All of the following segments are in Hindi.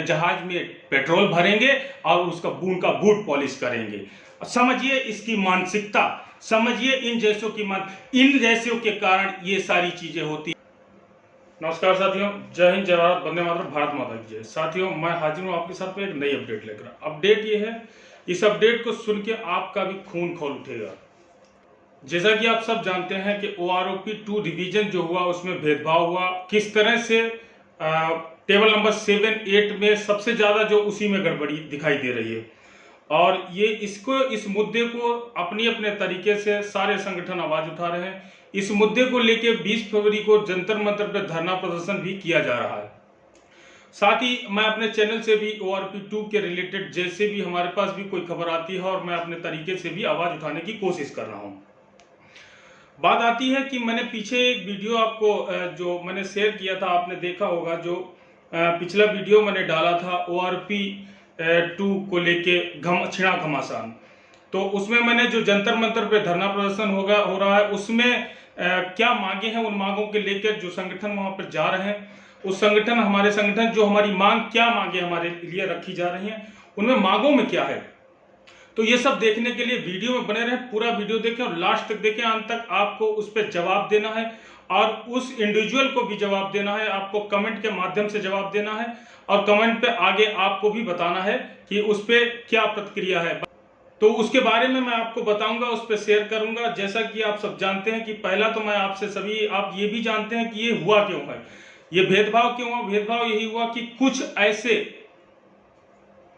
जहाज में पेट्रोल भरेंगे और उसका उनका बूट पॉलिश करेंगे। समझिए इसकी मानसिकता, समझिए इन जैसों के कारण ये सारी चीजें होती। नमस्कार साथियों, जय हिंद, जय भारत, वंदे मातरम, भारत माता की जय। साथियों, मैं हाजिर हूँ आपके साथ में एक नई अपडेट लेकर। अपडेट ये है, इस अपडेट को सुन के आपका भी खून खौल उठेगा। जैसा कि आप सब जानते हैं कि OROP 2 रिवीजन जो हुआ उसमें भेदभाव हुआ, किस तरह से टेबल नंबर 7, 8 में सबसे ज्यादा जो उसी में गड़बड़ी दिखाई दे रही है। और ये इस मुद्दे को अपने अपने तरीके से सारे संगठन आवाज उठा रहे हैं। इस मुद्दे को लेकर 20 फरवरी को जंतर मंतर पर धरना प्रदर्शन भी किया जा रहा है। साथ ही मैं अपने चैनल से भी ORP 2 के रिलेटेड जैसे भी हमारे पास भी कोई खबर आती है और मैं अपने तरीके से भी आवाज उठाने की कोशिश कर रहा हूं। बात आती है कि मैंने पीछे एक वीडियो आपको जो मैंने शेयर किया था, आपने देखा होगा, जो पिछला वीडियो मैंने डाला था ORP 2 को लेके छिड़ा घमासान। तो उसमें मैंने जो जंतर मंतर पे धरना प्रदर्शन हो रहा है उसमें क्या मांगे हैं, उन मांगों के लेकर जो संगठन वहां पर जा रहे हैं, उस संगठन हमारे संगठन जो हमारी मांग क्या मांगे हमारे लिए रखी जा रही हैं, उनमें मांगों में क्या है। तो ये सब देखने के लिए वीडियो में बने रहें, पूरा वीडियो देखें और लास्ट तक देखें, अंत तक। आपको उस पर जवाब देना है और उस इंडिविजुअल को भी जवाब देना है, आपको कमेंट के माध्यम से जवाब देना है और कमेंट पे आगे आपको भी बताना है कि उस पर क्या प्रतिक्रिया है। तो उसके बारे में मैं आपको बताऊंगा, उस पर शेयर करूंगा। जैसा कि आप सब जानते हैं कि पहला तो मैं आपसे सभी आप ये भी जानते हैं कि ये हुआ क्यों है, ये भेदभाव क्यों हुआ। भेदभाव यही हुआ कि कुछ ऐसे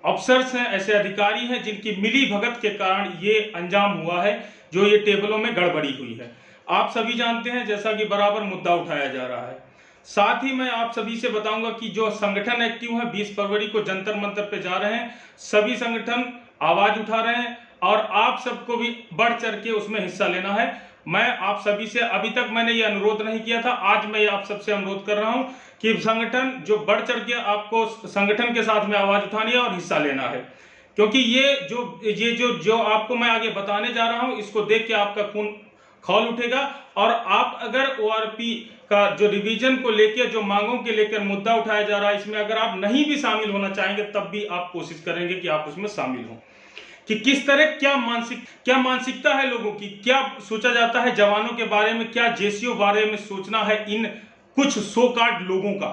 अफसर्स हैं, ऐसे अधिकारी हैं जिनकी मिली भगत के कारण ये अंजाम हुआ है, जो ये टेबलों में गड़बड़ी हुई है। आप सभी जानते हैं, जैसा कि बराबर मुद्दा उठाया जा रहा है। साथ ही मैं आप सभी से बताऊंगा कि जो संगठन एक्टिव है 20 फरवरी को जंतर मंतर पे जा रहे हैं, सभी संगठन आवाज उठा रहे हैं और आप सबको भी बढ़ चढ़ के उसमें हिस्सा लेना है। मैं आप सभी से अभी तक मैंने ये अनुरोध नहीं किया था, आज मैं आप सबसे अनुरोध कर रहा हूं कि संगठन जो बढ़ चढ़ के आपको संगठन के साथ में आवाज उठानी है और हिस्सा लेना है। क्योंकि ये जो आपको मैं आगे बताने जा रहा हूं, इसको देख के आपका खून खौल उठेगा। और आप अगर ORP का जो रिवीजन को लेकर, जो मांगों के लेकर मुद्दा उठाया जा रहा है, इसमें अगर आप नहीं भी शामिल होना चाहेंगे तब भी आप कोशिश करेंगे कि आप उसमें शामिल हों। कि किस तरह क्या मानसिकता है लोगों की, क्या सोचा जाता है जवानों के बारे में, क्या JCO बारे में सोचना है इन कुछ सो कार्ड लोगों का।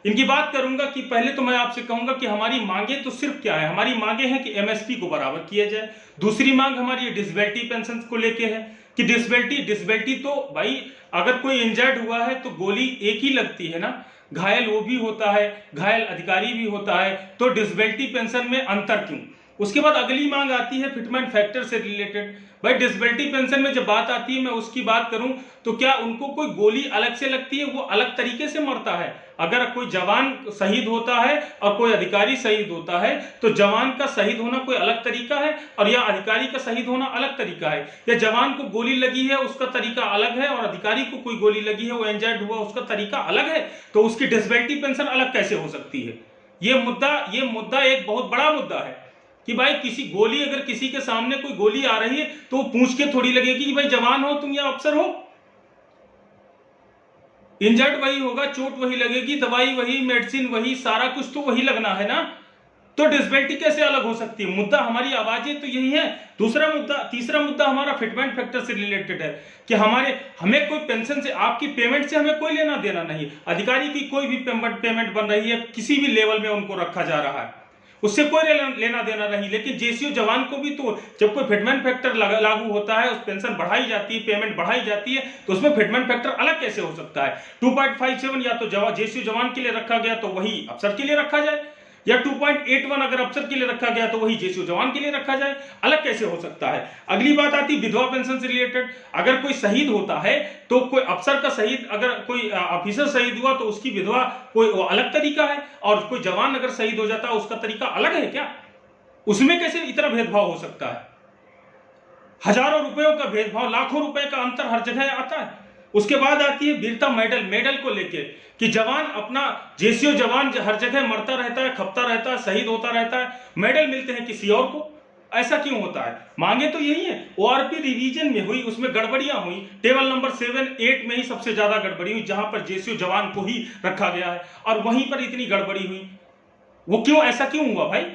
इनकी बात करूंगा कि पहले तो मैं आपसे कहूंगा कि हमारी मांगे तो सिर्फ क्या है। हमारी मांगे हैं कि MSP को बराबर किया जाए। दूसरी मांग हमारी डिसेबिलिटी पेंशन को लेके है कि डिसेबिलिटी तो भाई अगर कोई इंजर्ड हुआ है तो गोली एक ही लगती है ना, घायल वो भी होता है, घायल अधिकारी भी होता है, तो डिसेबिलिटी पेंशन में अंतर क्यों। उसके बाद अगली मांग आती है फिटमेंट फैक्टर से रिलेटेड। भाई डिसेबिलिटी पेंशन में जब बात आती है, मैं उसकी बात करूं तो क्या उनको कोई गोली अलग से लगती है, वो अलग तरीके से मरता है। अगर कोई जवान शहीद होता है और कोई अधिकारी शहीद होता है तो जवान का शहीद होना कोई अलग तरीका है और या अधिकारी का शहीद होना अलग तरीका है। या जवान को गोली लगी है उसका तरीका अलग है और अधिकारी को कोई गोली लगी है, वो इंजर्ड हुआ, उसका तरीका अलग है, तो उसकी डिसेबिलिटी पेंशन अलग कैसे हो सकती है। ये मुद्दा एक बहुत बड़ा मुद्दा है कि भाई गोली अगर किसी के सामने कोई गोली आ रही है तो वो पूछ के थोड़ी लगेगी कि भाई जवान हो तुम या अफसर हो। इंजर्ड वही होगा, चोट वही लगेगी, दवाई वही, मेडिसिन वही, सारा कुछ तो वही लगना है ना। तो डिसेबिलिटी कैसे अलग हो सकती है। मुद्दा हमारी आवाजें तो यही है। तीसरा मुद्दा हमारा फिटमेंट फैक्टर से रिलेटेड है कि हमें कोई पेंशन से, आपकी पेमेंट से हमें कोई लेना देना नहीं। अधिकारी की कोई भी पेमेंट बन रही है, किसी भी लेवल में उनको रखा जा रहा है, उससे कोई लेना देना नहीं। लेकिन JCO जवान को भी तो जब कोई फिटमेंट फैक्टर लागू होता है, उस पेंशन बढ़ाई जाती है, पेमेंट बढ़ाई जाती है, तो उसमें फिटमेंट फैक्टर अलग कैसे हो सकता है। 2.57 या तो JCO जवान के लिए रखा गया तो वही अफसर के लिए रखा जाए, या 2.81 अगर अफसर के लिए रखा गया तो वही JCO जवान के लिए रखा जाए, अलग कैसे हो सकता है। अगली बात आती है विधवा पेंशन से रिलेटेड। अगर कोई शहीद होता है तो कोई अफसर का शहीद, अगर कोई ऑफिसर शहीद हुआ तो उसकी विधवा कोई अलग तरीका है, और कोई जवान अगर शहीद हो जाता है उसका तरीका अलग है क्या। उसमें कैसे इतना भेदभाव हो सकता है। हजारों रुपयों का भेदभाव, लाखों रुपए का अंतर हर जगह आता है। उसके बाद आती है वीरता मेडल को लेके कि जवान अपना JCO जवान हर जगह मरता रहता है, खपता रहता है, शहीद होता रहता है, मेडल मिलते हैं किसी और को। ऐसा क्यों होता है। मांगे तो यही है। ORP रिवीजन में हुई, उसमें गड़बड़ियां हुई। टेबल नंबर 7, 8 में ही सबसे ज्यादा गड़बड़ी हुई, जहां पर JCO जवान को ही रखा गया है और वहीं पर इतनी गड़बड़ी हुई। वो क्यों, ऐसा क्यों हुआ भाई?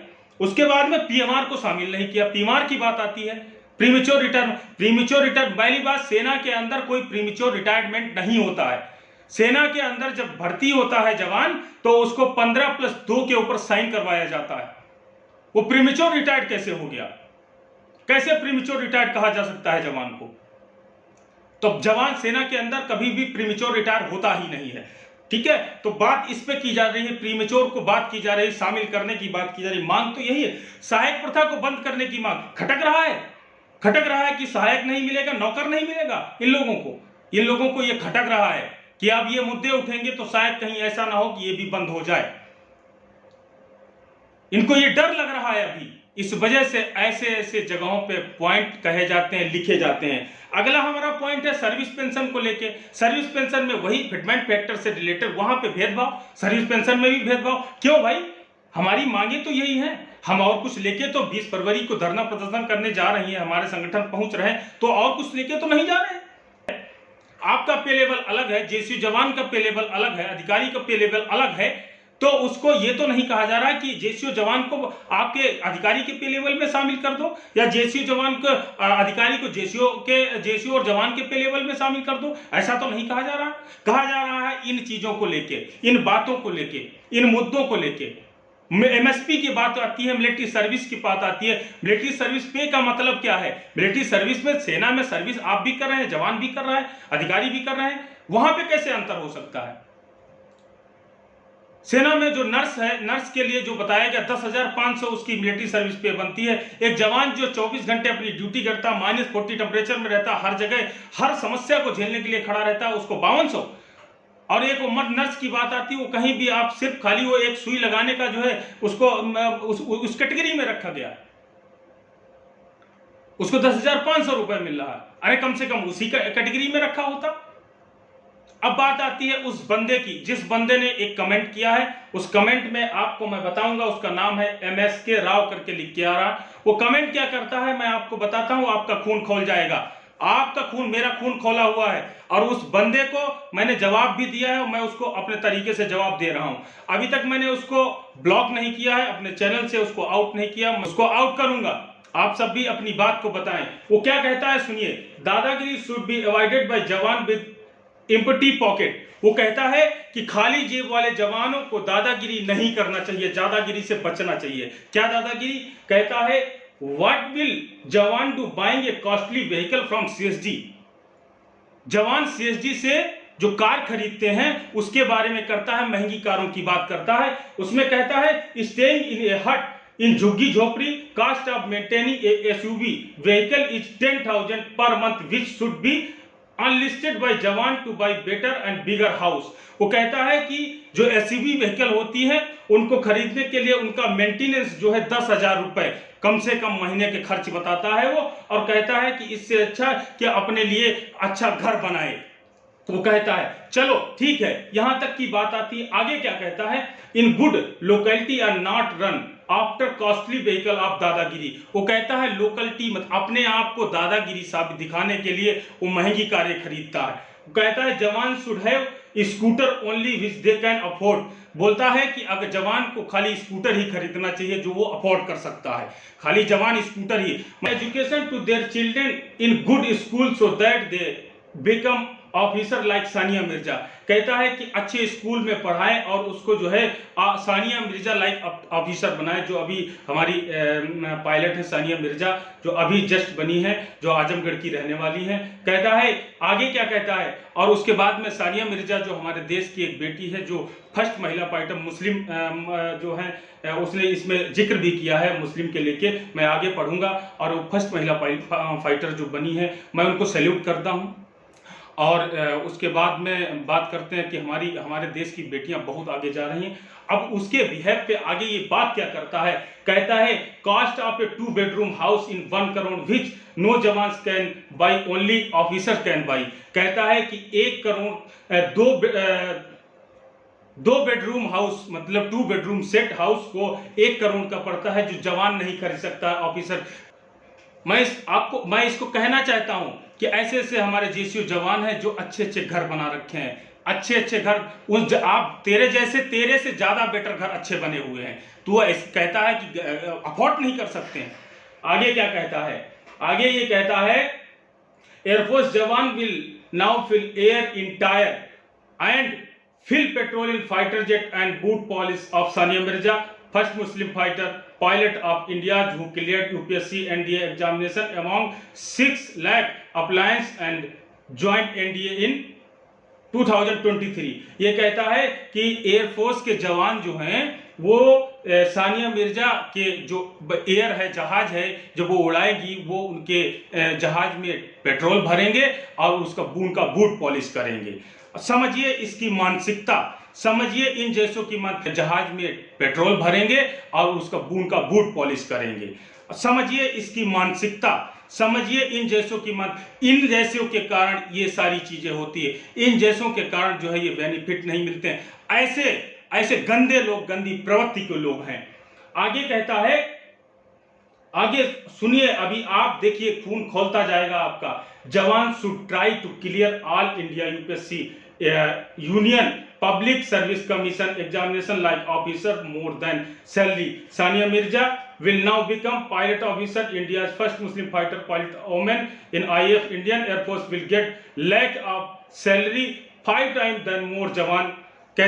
उसके बाद में पीएमआर को शामिल नहीं किया। पीएमआर की बात आती है, प्रीमेच्योर रिटायरमेंट। पहली बात, सेना के अंदर कोई प्रीमेच्योर रिटायरमेंट नहीं होता है। सेना के अंदर जब भर्ती होता है जवान तो उसको 15+2 के ऊपर साइन करवाया जाता है। वो प्रीमेच्योर रिटायर्ड कैसे हो गया? कैसे प्रीमेच्योर रिटायर्ड कहा जा सकता है जवान को? तो जवान सेना के अंदर कभी भी प्रीमेच्योर रिटायर होता ही नहीं है। ठीक है, तो बात इस पे की जा रही है, प्रीमेच्योर को बात की जा रही है, शामिल करने की बात की जा रही है। मांग तो यही है, सहायक प्रथा को बंद करने की मांग। खटक रहा है कि सहायक नहीं मिलेगा, नौकर नहीं मिलेगा। इन लोगों को ये खटक रहा है कि अब ये मुद्दे उठेंगे तो शायद कहीं ऐसा ना हो कि ये भी बंद हो जाए। इनको ये डर लग रहा है अभी, इस वजह से ऐसे ऐसे जगहों पे पॉइंट कहे जाते हैं, लिखे जाते हैं। अगला हमारा पॉइंट है सर्विस पेंशन को लेके। सर्विस पेंशन में वही फिटमेंट फैक्टर से रिलेटेड, वहां पे भेदभाव, सर्विस पेंशन में भी भेदभाव। क्यों भाई? हमारी मांगे तो यही है, हम और कुछ लेके तो 20 फरवरी को धरना प्रदर्शन करने जा रही है, हमारे संगठन पहुंच रहे हैं, तो और कुछ लेके तो नहीं जा रहे हैं। आपका पे लेवल अलग है, जेसीयू जवान का पे लेवल अलग है, अधिकारी का पे लेवल अलग है, तो उसको ये तो नहीं कहा जा रहा कि जेसीयू जवान को आपके अधिकारी के पे लेवल में शामिल कर दो, या जेसीयू जवान को अधिकारी को जेसीयू और जवान के पे लेवल में शामिल कर दो। ऐसा तो नहीं कहा जा रहा। कहा जा रहा है इन चीजों को लेके, इन बातों को लेके, इन मुद्दों को लेके। एमएसपी की बात आती है, मिलिट्री सर्विस की बात आती है। मिलिट्री सर्विस पे का मतलब क्या है? मिलिट्री सर्विस में सेना में सर्विस आप भी कर रहे हैं, जवान भी कर रहा है, अधिकारी भी कर रहे हैं, वहां पे कैसे अंतर हो सकता है? सेना में जो नर्स है, नर्स के लिए जो बताया गया 10,500 उसकी मिलिट्री सर्विस पे बनती है। एक जवान जो 24 घंटे अपनी ड्यूटी करता, -40 टेम्परेचर में रहता, हर जगह हर समस्या को झेलने के लिए खड़ा रहता है, उसको 5200। और एक मर्द नर्स की बात आती है, वो कहीं भी आप सिर्फ खाली वो एक सुई लगाने का जो है उसको उस कैटेगरी में रखा गया है, उसको 10,500 रुपए मिल रहा है। अरे कम से कम उसी कैटेगरी में रखा होता। अब बात आती है उस बंदे की, जिस बंदे ने एक कमेंट किया है। उस कमेंट में आपको मैं बताऊंगा, उसका नाम है MSK राव करके लिख के आ रहा। वो कमेंट क्या करता है मैं आपको बताता हूं, आपका खून खोल जाएगा। आपका खून, मेरा खून खोला हुआ है, और उस बंदे को मैंने जवाब भी दिया है, और मैं उसको अपने तरीके से जवाब दे रहा हूं। अभी तक मैंने उसको ब्लॉक नहीं किया है, अपने चैनल से उसको आउट नहीं किया, मैं उसको आउट करूंगा। आप सब भी अपनी बात को बताएं। वो क्या कहता है सुनिए, दादागिरी शुड बी अवॉइडेड बाय जवान विद एम्प्टी पॉकेट। वो कहता है कि खाली जेब वाले जवानों को दादागिरी नहीं करना चाहिए, दादागिरी से बचना चाहिए। क्या दादागिरी? कहता है व्हाट विल जवान do buying A costly vehicle from CSD। जवान CSD से जो कार खरीदते हैं उसके बारे में करता है, महंगी कारों की बात करता है। उसमें कहता है स्टेइंग इन ए हट इन झुग्गी झोपड़ी, cost of maintaining a SUV vehicle is 10,000 per month which should be unlisted by जवान to buy better and bigger house. वो कहता है कि जो SUV व्हीकल होती है उनको खरीदने के लिए उनका मेंटेनेंस जो है 10,000 रुपए कम से कम महीने के खर्च बताता है वो, और कहता है कि इससे अच्छा कि अपने लिए अच्छा घर बनाए। तो वो कहता है चलो ठीक है, यहां तक की बात आती है। आगे क्या कहता है? In good locality are not run after costly vehicle of दादागिरी। वो कहता है लोकलिटी मत, अपने आप को दादागिरी साबित दिखाने के लिए वो महंगी कारें खरीदता है। वो कहता है जवान should have scooter only which they can afford. बोलता है कि अगर जवान को खाली स्कूटर ही खरीदना चाहिए जो वो अफोर्ड कर सकता है, खाली जवान स्कूटर ही। Education to their children in good school so that they become officer like Sania Mirza. कहता है कि अच्छे स्कूल में पढ़ाएं और उसको जो है सानिया मिर्जा लाइक ऑफिसर बनाए, जो अभी हमारी पायलट है सानिया मिर्जा, जो अभी जस्ट बनी है, जो आजमगढ़ की रहने वाली है। कहता है आगे क्या कहता है, और उसके बाद में सानिया मिर्जा जो हमारे देश की एक बेटी है, जो फर्स्ट महिला फाइटर मुस्लिम जो है, उसने इसमें जिक्र भी किया है मुस्लिम के लेके, मैं आगे पढ़ूंगा। और वो फर्स्ट महिला फाइटर जो बनी है, मैं उनको सैल्यूट करता हूँ। और उसके बाद में बात करते हैं कि हमारे देश की बेटियां बहुत आगे जा रही हैं। अब उसके बिहेव पे आगे ये बात क्या करता है? कहता है cost of a 2 bedroom house in 1 crore which no जवान can buy only officer can buy. कहता है कि 1 करोड़ 2 बेडरूम हाउस मतलब 2 बेडरूम सेट हाउस को 1 करोड़ का पड़ता है, जो जवान नहीं खरीद सकता, ऑफिसर। मैं इसको कहना चाहता हूं कि ऐसे ऐसे हमारे जेसीयू जवान हैं जो अच्छे अच्छे घर बना रखे हैं, अच्छे अच्छे घर, आप तेरे से ज्यादा बेटर घर अच्छे बने हुए हैं, तो कहता है कि अफोर्ड नहीं कर सकते हैं। आगे क्या कहता है, आगे ये कहता है air force jawan will now fill air in tyre and fill petrol in fighter jet and boot polish of Sania Mirza, first Muslim fighter pilot of India who cleared UPSC NDA examination among 6 lakh appliance and joined NDA in 2023। ये कहता है कि एयरफोर्स के जवान जो हैं वो सानिया मिर्जा के जो एयर है, जहाज है, जब वो उड़ाएगी वो उनके जहाज में पेट्रोल भरेंगे और उसका उनका बूट पॉलिश करेंगे। समझिए इसकी मानसिकता, समझिए इन जैसों की जहाज में पेट्रोल भरेंगे और उसका उनका बूट पॉलिश करेंगे। समझिए इसकी मानसिकता, समझिए इन जैसों की इन जैसों के कारण ये सारी चीजें होती है, इन जैसों के कारण जो है ये बेनिफिट नहीं मिलते हैं। ऐसे ऐसे गंदे लोग, गंदी प्रवृत्ति के लोग हैं। आगे कहता है, आगे सुनिए, अभी आप देखिए खून खोलता जाएगा आपका। Jawan should try to clear all India UPSC Union Public Service Commission examination like officer more than salary. Sania Mirza will now become pilot officer, India's first Muslim fighter pilot woman in IAF. Indian Air Force will get lakh of salary 5 times than more जवान। कह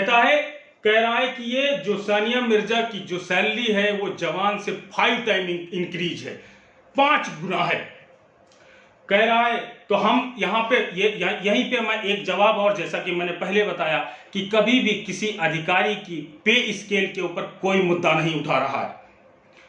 रहा है कि ये जो सानिया मिर्जा की जो सैलरी है वो जवान से 5 टाइम इंक्रीज है, 5 गुना है, कह रहा है। तो हम यहाँ पे यहीं पे मैं एक जवाब, और जैसा कि मैंने पहले बताया कि कभी भी किसी अधिकारी की पे स्केल के ऊपर कोई मुद्दा नहीं उठा रहा है,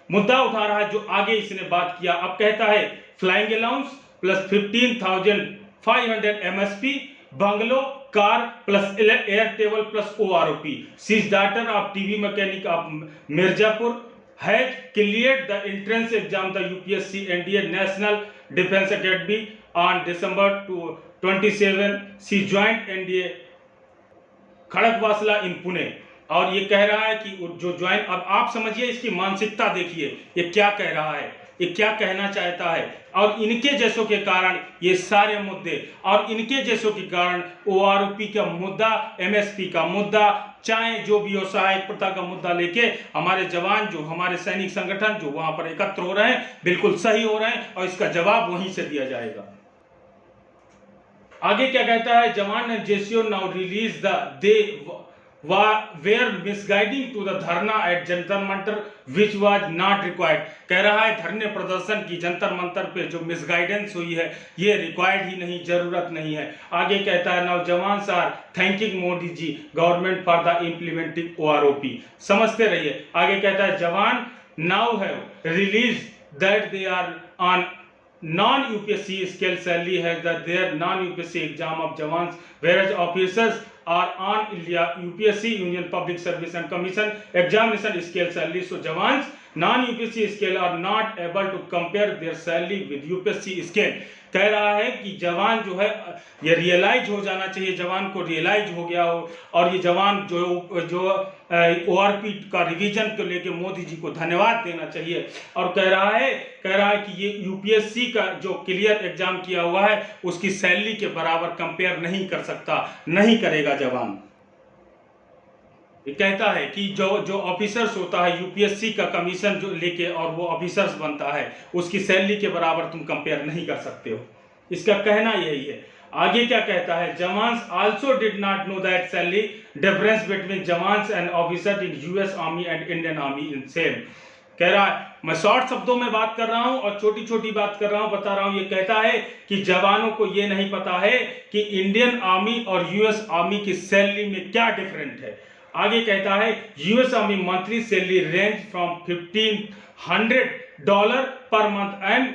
मुद्दा उठा रहा है जो आगे इसने बात किया। अब कहता है flying allowance plus 15,500 MSP, bungalow, car plus air table plus OROP। She's daughter of TV mechanic of Mirzapur has cleared the entrance exam the UPSC NDA national defence academy on December 27। She joined NDA Khadakwasla in Pune. और ये कह रहा है कि जो ज्वाइन, अब आप समझिए इसकी मानसिकता देखिए, ये क्या कह रहा है, ये क्या कहना चाहता है। और इनके जैसों के कारण ये सारे मुद्दे, और इनके जैसों के कारण OROP का मुद्दा, MSP का मुद्दा, चाहे जो भी हो, सहायक प्रथा का मुद्दा लेके हमारे जवान, जो हमारे सैनिक संगठन जो वहां पर एकत्र हो रहे हैं, बिल्कुल सही हो रहे हैं, और इसका जवाब वहीं से दिया जाएगा। आगे क्या कहता है, जवान and JCO now release the they were misguiding to the dharna at Jantar Mantar which was not required। कह रहा है धरने प्रदर्शन की जंतर मंतर पे जो मिसगाइडेंस हुई है ये रिक्वायर्ड ही नहीं, जरूरत नहीं है। आगे कहता है naujawan are thanking Modi ji government for the implementing OROP। समझते रहिए। आगे कहता है jawan now have release that they are on non-UPSC scale salary has their non-UPSC exam of jawans, whereas officers are on UPSC Union Public Service and Commission examination scale salary। So jawans non-UPSC scale are not able to compare their salary with UPSC scale। कह रहा है कि जवान जो है ये रियलाइज हो जाना चाहिए, जवान को रियलाइज हो गया हो, और ये जवान जो ORP का रिवीजन को लेके मोदी जी को धन्यवाद देना चाहिए। और कह रहा है कि ये UPSC का जो क्लियर एग्जाम किया हुआ है उसकी सैलरी के बराबर कंपेयर नहीं कर सकता, नहीं करेगा जवान। ये कहता है कि जो ऑफिसर्स होता है UPSC का कमीशन जो लेके और वो ऑफिसर्स बनता है उसकी सैलरी के बराबर तुम कंपेयर नहीं कर सकते हो, इसका कहना यही है। आगे क्या कहता है, jawans also did not know that salary difference between jawans and officer in US army and Indian army in same. कह रहा है, मैं शॉर्ट शब्दों में बात कर रहा हूं और छोटी छोटी बात कर रहा हूं, बता रहा हूं। ये कहता है कि जवानों को ये नहीं पता है कि इंडियन आर्मी और US आर्मी की सैलरी में क्या डिफरेंट है। आगे कहता है US army monthly salary range from $1,500 per month and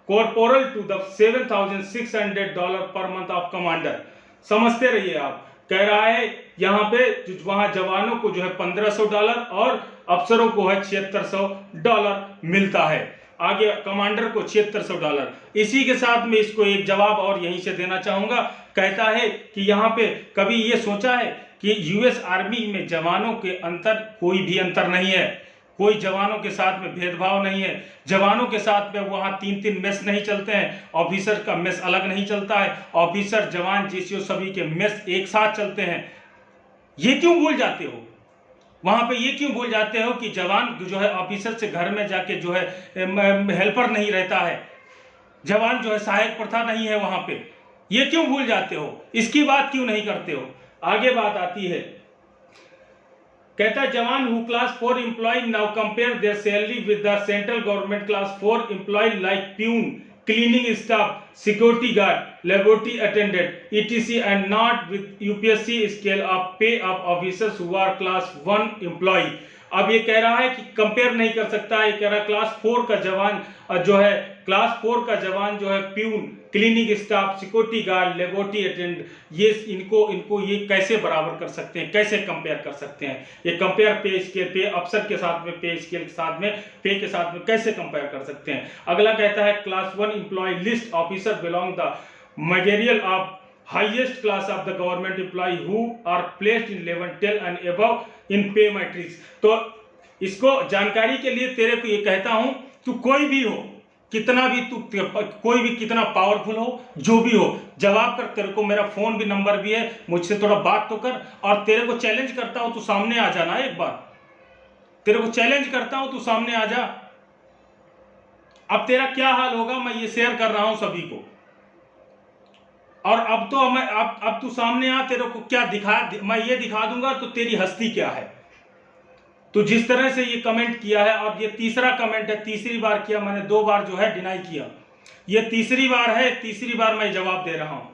corporal to the $7,600 per month of commander. समझते रहिए आप। कह रहा है यहाँ पे वहां जवानों को जो है $1,500 और अफसरों को है $7,600 मिलता है। आगे कमांडर को $7,600। इसी के साथ में इसको एक जवाब और यहीं से देना चाहूंगा। कहता है कि यहाँ पे कभी ये सोचा है कि US आर्मी में जवानों के अंतर कोई भी अंतर नहीं है, कोई जवानों के साथ में भेदभाव नहीं है, जवानों के साथ में वहाँ 3-3 मेस नहीं चलते हैं, ऑफिसर का मेस अलग नहीं चलता है, ऑफिसर जवान जीसीओ सभी के मेस एक साथ चलते हैं। ये क्यों भूल जाते हो? वहाँ पे ये क्यों भूल जाते हो कि जवान जो है ऑफिसर से घर में जाके जो है हेल्पर नहीं रहता है, जवान जो है सहायक प्रथा नहीं है वहाँ पे, ये क्यों भूल जाते हो? इसकी बात क्यों नहीं करते हो? आगे बात आती है, कहता है jawan who class 4 employ now compare their salary with the central government class 4 employ like peon, cleaning staff, security guard, laboratory attendant etc and not with UPSC scale of pay of officers who are class 1 employee। अब ये कह रहा है कि कंपेयर नहीं कर सकता है, ये कह रहा है क्लास 4 का जवान जो है, क्लास 4 का जवान जो है peon, cleaning staff, security guard, laboratory attendant, ये इनको ये कैसे बराबर कर सकते हैं, कैसे कंपेयर कर सकते हैं? ये कंपेयर पे स्केल, पे अफसर के साथ में, पे स्केल के साथ में, पे के साथ में कैसे कंपेयर कर सकते हैं? अगला कहता है class 1 employ list officer belong the material of highest class of the government employee who are placed in 11, 12 and above in pay matrix। तो इसको जानकारी के लिए तेरे को ये कहता हूं, तू कोई भी हो, कितना भी तू, कोई भी कितना पावरफुल हो, जो भी हो, जवाब कर। तेरे को मेरा फोन भी नंबर भी है, मुझसे थोड़ा बात तो कर। और तेरे को चैलेंज करता हूं, तू सामने आ जाना एक बार, तेरे को चैलेंज करता हूं, तू सामने आ जा। अब तेरा क्या हाल होगा मैं ये शेयर कर रहा हूं सभी को। और अब तो मैं अब तू सामने आ, तेरे को क्या मैं ये दिखा दूंगा तो तेरी हस्ती क्या है। तो जिस तरह से ये कमेंट किया है, और ये तीसरा कमेंट है, तीसरी बार किया मैंने, 2 बार जो है डिनाई किया, ये तीसरी बार है, तीसरी बार मैं जवाब दे रहा हूं।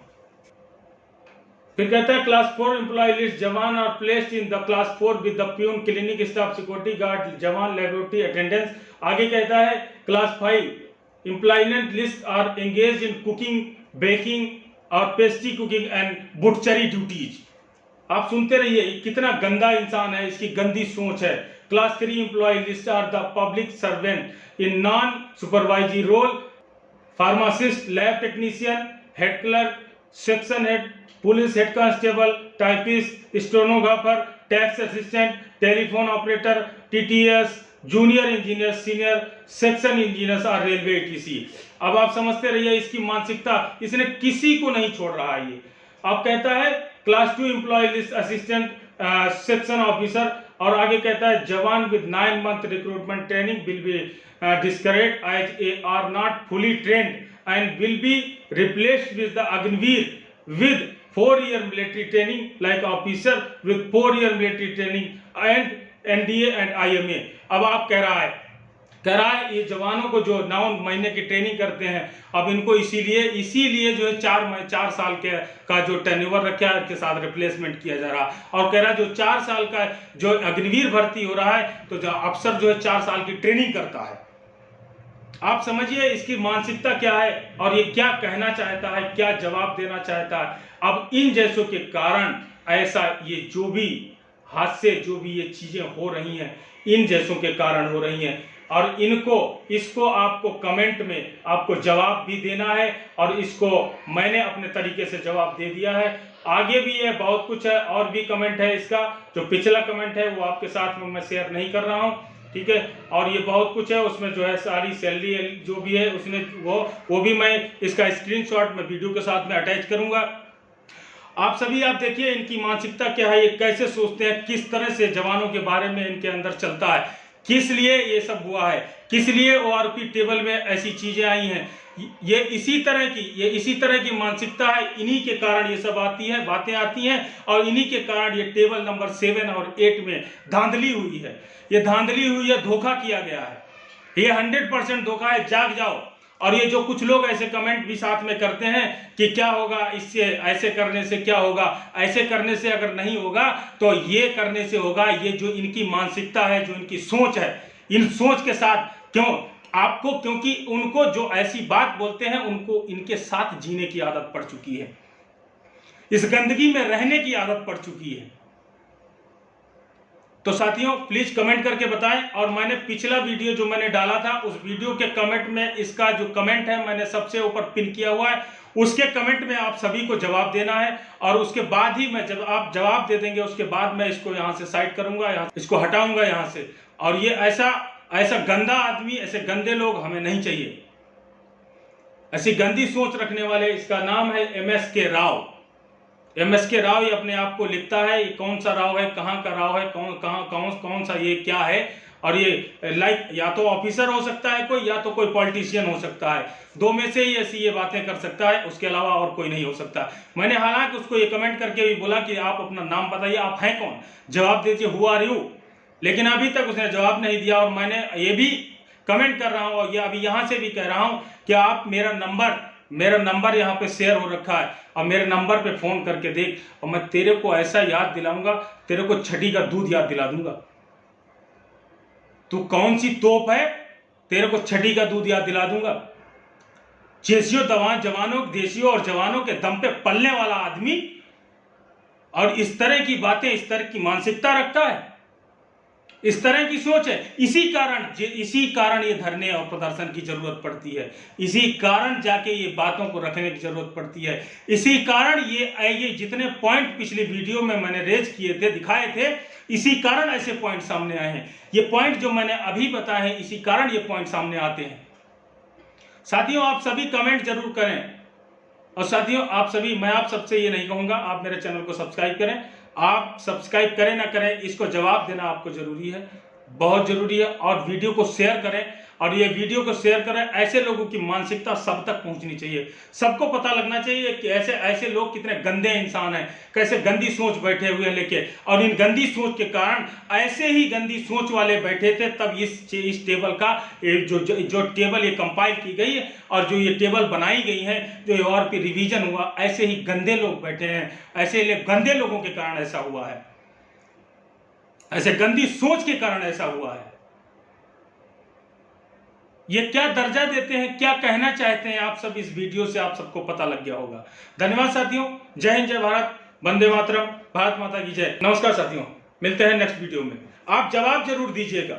फिर कहता है class 4 employ list jawan are placed in the class 4 with the peon, clinic staff, security guard, jawan, laboratory attendance. आगे कहता है class 5 employment list are engage in cooking, baking और pastry cooking and butchery duties. आप सुनते रहिए, कितना गंदा इंसान है, इसकी गंदी सोच है। Class 3 employ list are the public servant in non supervisory role, pharmacist, lab technician, head clerk, section head, police head constable, typist, stenographer, tax assistant, telephone operator, TTS, junior engineer, senior section engineers और रेलवे etc। अब आप समझते रहिए इसकी मानसिकता, इसने किसी को नहीं छोड़ रहा है ये। अब कहता है class 2 employ list assistant section officer, और आगे कहता है jawan with 9 month recruitment training will be discourage as a are not fully trained and will be replaced with the Agniveer with 4 year military training like officer with 4 year military training and NDA and IMA। अब आप कह रहा है ये जवानों को जो 9 महीने की ट्रेनिंग करते हैं, अब इनको इसीलिए जो है 4 साल का जो टर्नओवर रखा है के साथ रिप्लेसमेंट किया जा रहा है। और कह रहा है जो 4 साल का जो अग्निवीर भर्ती हो रहा है, तो जो अफसर जो है 4 साल की ट्रेनिंग करता है। आप समझिए इसकी मानसिकता क्या है और ये क्या कहना चाहता है, क्या जवाब देना चाहता है। अब इन जैसों के कारण ऐसा ये जो भी हादसे, जो भी ये चीजें हो रही हैं, इन जैसों के कारण हो रही हैं। और इसको आपको कमेंट में आपको जवाब भी देना है, और इसको मैंने अपने तरीके से जवाब दे दिया है। आगे भी है, बहुत कुछ है, और भी कमेंट है इसका। जो पिछला कमेंट है वो आपके साथ में मैं शेयर नहीं कर रहा हूँ, ठीक है। और ये बहुत कुछ है, उसमें जो है सारी सैलरी जो भी है उसने वो भी मैं इसका स्क्रीनशॉट में वीडियो के साथ में अटैच करूँगा। आप सभी आप देखिए इनकी मानसिकता क्या है, ये कैसे सोचते हैं, किस तरह से जवानों के बारे में इनके अंदर चलता है, किस लिए ये सब हुआ है, किस लिए ORP टेबल में ऐसी चीजें आई हैं। ये इसी तरह की मानसिकता है, इन्हीं के कारण ये सब बातें आती हैं, और इन्हीं के कारण ये टेबल नंबर 7 और 8 में धांधली हुई है। ये धांधली हुई है, धोखा किया गया है, ये 100% धोखा है। जाग जाओ। और ये जो कुछ लोग ऐसे कमेंट भी साथ में करते हैं कि क्या होगा इससे, ऐसे करने से क्या होगा, ऐसे करने से अगर नहीं होगा तो ये करने से होगा। ये जो इनकी मानसिकता है, जो इनकी सोच है, इन सोच के साथ क्योंकि उनको जो ऐसी बात बोलते हैं, उनको इनके साथ जीने की आदत पड़ चुकी है, इस गंदगी में रहने की आदत पड़ चुकी है। तो साथियों प्लीज कमेंट करके बताएं। और मैंने पिछला वीडियो जो मैंने डाला था उस वीडियो के कमेंट में इसका जो कमेंट है मैंने सबसे ऊपर पिन किया हुआ है, उसके कमेंट में आप सभी को जवाब देना है। और उसके बाद ही मैं, जब आप जवाब दे देंगे उसके बाद मैं इसको यहाँ से साइड करूंगा, इसको हटाऊंगा यहाँ से। और ये ऐसा गंदा आदमी, ऐसे गंदे लोग हमें नहीं चाहिए, ऐसी गंदी सोच रखने वाले। इसका नाम है MSK राव। MSK राव ये अपने आप को लिखता है। ये कौन सा राव है, कहाँ का राव है, कौन सा ये क्या है। और ये लाइक या तो ऑफिसर हो सकता है कोई, या तो कोई पॉलिटिशियन हो सकता है। दो में से ही ऐसी ये बातें कर सकता है, उसके अलावा और कोई नहीं हो सकता। मैंने हालांकि उसको ये कमेंट करके भी बोला कि आप अपना नाम बताइए, आप हैं कौन, जवाब दीजिए, हु आर यू। लेकिन अभी तक उसने जवाब नहीं दिया। और मैंने ये भी कमेंट कर रहा हूँ और ये अभी यहाँ से भी कह रहा हूँ कि आप मेरा नंबर यहाँ पे शेयर हो रखा है, और मेरे नंबर पे फोन करके देख, और मैं तेरे को ऐसा याद दिलाऊंगा, तेरे को छठी का दूध याद दिला दूंगा। तू कौन सी तोप है, तेरे को छठी का दूध याद दिला दूंगा। जवानों, देशियों और जवानों के दम पे पलने वाला आदमी, और इस तरह की बातें, इस तरह की मानसिकता रखता है, इस तरह की सोच है। इसी कारण ये धरने और प्रदर्शन की जरूरत पड़ती है। इसी कारण जाके ये बातों को रखने की जरूरत पड़ती है। इसी कारण ये जितने पॉइंट पिछली वीडियो में मैंने रेज किए थे, दिखाए थे, इसी कारण ऐसे पॉइंट सामने आए हैं। ये पॉइंट जो मैंने अभी बताए हैं, इसी कारण ये पॉइंट सामने आते हैं। साथियों आप सभी कमेंट जरूर करें। और साथियों मैं आप सबसे ये नहीं कहूंगा आप मेरे चैनल को सब्सक्राइब करें। आप सब्सक्राइब करें ना करें, इसको जवाब देना आपको जरूरी है, बहुत जरूरी है। और वीडियो को शेयर करें, और ये वीडियो को शेयर करें। ऐसे लोगों की मानसिकता सब तक पहुंचनी चाहिए, सबको पता लगना चाहिए कि ऐसे लोग कितने गंदे इंसान हैं, कैसे गंदी सोच बैठे हुए हैं लेके। और इन गंदी सोच के कारण, ऐसे ही गंदी सोच वाले बैठे थे तब इस टेबल का जो टेबल ये कंपाइल की गई है, और जो ये टेबल बनाई गई है, जो और पे रिवीजन हुआ, ऐसे ही गंदे लोग बैठे हैं। ऐसे गंदे लोगों के कारण ऐसा हुआ है, ऐसे गंदी सोच के कारण ऐसा हुआ है। ये क्या दर्जा देते हैं, क्या कहना चाहते हैं आप सब, इस वीडियो से आप सबको पता लग गया होगा। धन्यवाद साथियों, जय हिंद, जय भारत, वंदे मातरम, भारत माता की जय। नमस्कार साथियों, मिलते हैं नेक्स्ट वीडियो में। आप जवाब जरूर दीजिएगा।